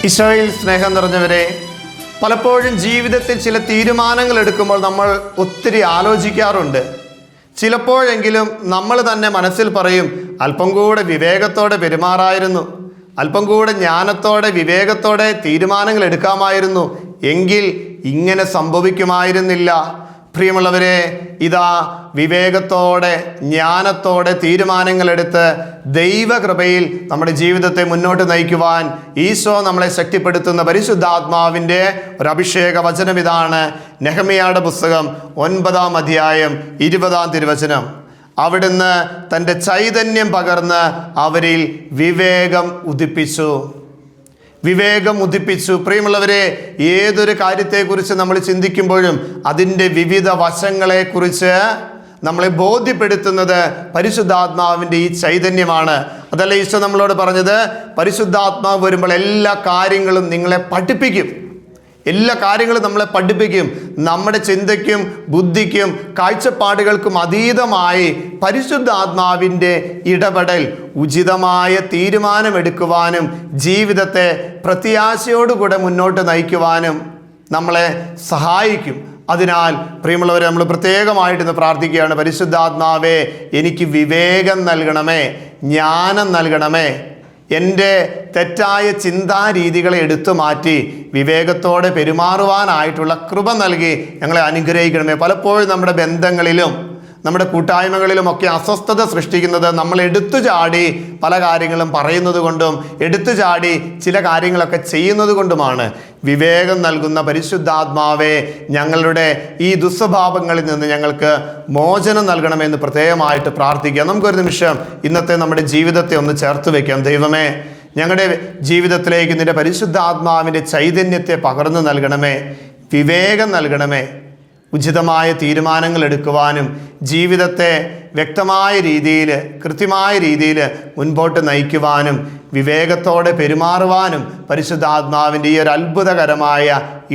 ഈശോയിൽ സ്നേഹം നിറഞ്ഞവരെ, പലപ്പോഴും ജീവിതത്തിൽ ചില തീരുമാനങ്ങൾ എടുക്കുമ്പോൾ നമ്മൾ ഒത്തിരി ആലോചിക്കാറുണ്ട്. ചിലപ്പോഴെങ്കിലും നമ്മൾ തന്നെ മനസ്സിൽ പറയും, അല്പം കൂടെ വിവേകത്തോടെ പെരുമാറായിരുന്നു, അല്പം കൂടെ ജ്ഞാനത്തോടെ വിവേകത്തോടെ തീരുമാനങ്ങൾ എടുക്കാമായിരുന്നു, എങ്കിൽ ഇങ്ങനെ സംഭവിക്കുമായിരുന്നില്ല. പ്രിയമുള്ളവരെ, ഇതാ വിവേകത്തോടെ ജ്ഞാനത്തോടെ തീരുമാനങ്ങളെടുത്ത് ദൈവകൃപയിൽ നമ്മുടെ ജീവിതത്തെ മുന്നോട്ട് നയിക്കുവാൻ ഈശോ നമ്മളെ ശക്തിപ്പെടുത്തുന്ന പരിശുദ്ധാത്മാവിൻ്റെ ഒരു അഭിഷേക വചനം ഇതാണ്. നെഹമ്യായുടെ പുസ്തകം 9-ാം അധ്യായം 20-ാം തിരുവചനം. അവിടുന്ന് തൻ്റെ ചൈതന്യം പകർന്ന് അവരിൽ വിവേകം ഉദിപ്പിച്ചു. പ്രിയമുള്ളവരെ, ഏതൊരു കാര്യത്തെക്കുറിച്ച് നമ്മൾ ചിന്തിക്കുമ്പോഴും അതിൻ്റെ വിവിധ വശങ്ങളെക്കുറിച്ച് നമ്മളെ ബോധ്യപ്പെടുത്തുന്നത് പരിശുദ്ധാത്മാവിൻ്റെ ഈ ചൈതന്യമാണ്. അതല്ല ഈശോ നമ്മളോട് പറഞ്ഞത്, പരിശുദ്ധാത്മാവ് വരുമ്പോൾ എല്ലാ കാര്യങ്ങളും നിങ്ങളെ പഠിപ്പിക്കും. നമ്മളെ പഠിപ്പിക്കും. നമ്മുടെ ചിന്തയ്ക്കും ബുദ്ധിക്കും കാഴ്ചപ്പാടുകൾക്കും അതീതമായി പരിശുദ്ധാത്മാവിൻ്റെ ഇടപെടൽ ഉചിതമായ തീരുമാനമെടുക്കുവാനും ജീവിതത്തെ പ്രത്യാശയോടുകൂടെ മുന്നോട്ട് നയിക്കുവാനും നമ്മളെ സഹായിക്കും. അതിനാൽ പ്രിയമുള്ളവരെ, നമ്മൾ പ്രത്യേകമായിട്ട് ഇന്ന് പ്രാർത്ഥിക്കുകയാണ്, പരിശുദ്ധാത്മാവേ, എനിക്ക് വിവേകം നൽകണമേ, ജ്ഞാനം നൽകണമേ. എൻ്റെ തെറ്റായ ചിന്താരീതികളെ എടുത്തു മാറ്റി വിവേകത്തോടെ പെരുമാറുവാനായിട്ടുള്ള കൃപ നൽകി ഞങ്ങളെ അനുഗ്രഹിക്കണമേ. പലപ്പോഴും നമ്മുടെ ബന്ധങ്ങളിലും നമ്മുടെ കൂട്ടായ്മകളിലുമൊക്കെ അസ്വസ്ഥത സൃഷ്ടിക്കുന്നത് നമ്മൾ എടുത്തു ചാടി പല കാര്യങ്ങളും പറയുന്നത് കൊണ്ടും എടുത്തു ചാടി ചില കാര്യങ്ങളൊക്കെ ചെയ്യുന്നത് കൊണ്ടുമാണ്. വിവേകം നൽകുന്ന പരിശുദ്ധാത്മാവേ, ഞങ്ങളുടെ ഈ ദുസ്വഭാവങ്ങളിൽ നിന്ന് ഞങ്ങൾക്ക് മോചനം നൽകണമെന്ന് പ്രത്യേകമായിട്ട് പ്രാർത്ഥിക്കാം. നമുക്കൊരു നിമിഷം ഇന്നത്തെ നമ്മുടെ ജീവിതത്തെ ഒന്ന് ചേർത്ത് വയ്ക്കാം. ദൈവമേ, ഞങ്ങളുടെ ജീവിതത്തിലേക്ക് നിന്റെ പരിശുദ്ധാത്മാവിൻ്റെ ചൈതന്യത്തെ പകർന്നു നൽകണമേ, വിവേകം നൽകണമേ. ഉചിതമായ തീരുമാനങ്ങൾ എടുക്കുവാനും ജീവിതത്തെ വ്യക്തമായ രീതിയിൽ കൃത്യമായ രീതിയിൽ മുൻപോട്ട് നയിക്കുവാനും വിവേകത്തോടെ പെരുമാറുവാനും പരിശുദ്ധാത്മാവിൻ്റെ ഈ ഒരു അത്ഭുതകരമായ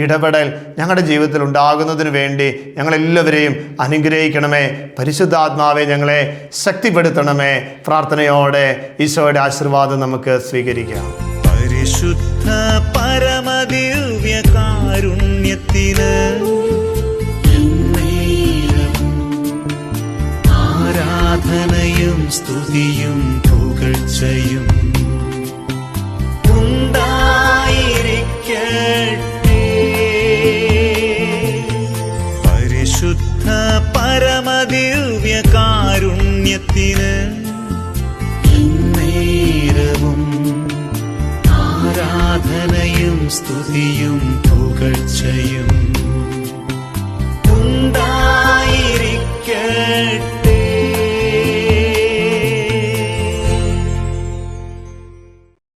ഇടപെടൽ ഞങ്ങളുടെ ജീവിതത്തിൽ ഉണ്ടാകുന്നതിന് വേണ്ടി ഞങ്ങളെല്ലാവരെയും അനുഗ്രഹിക്കണമേ. പരിശുദ്ധാത്മാവെ, ഞങ്ങളെ ശക്തിപ്പെടുത്തണമേ. പ്രാർത്ഥനയോടെ ഈശോയുടെ ആശീർവാദം നമുക്ക് സ്വീകരിക്കാം. പരിശുദ്ധ പരമദിവ്യ കാരുണ്യത്തിന് ആരാധനയും സ്തുതിയും പുകഴ്ചയും ഉണ്ടായിരിക്കട്ടെ. പരിശുദ്ധ പരമദിവ്യ കാരുണ്യത്തിന് നേരവും ആരാധനയും സ്തുതിയും പുകഴ്ചയും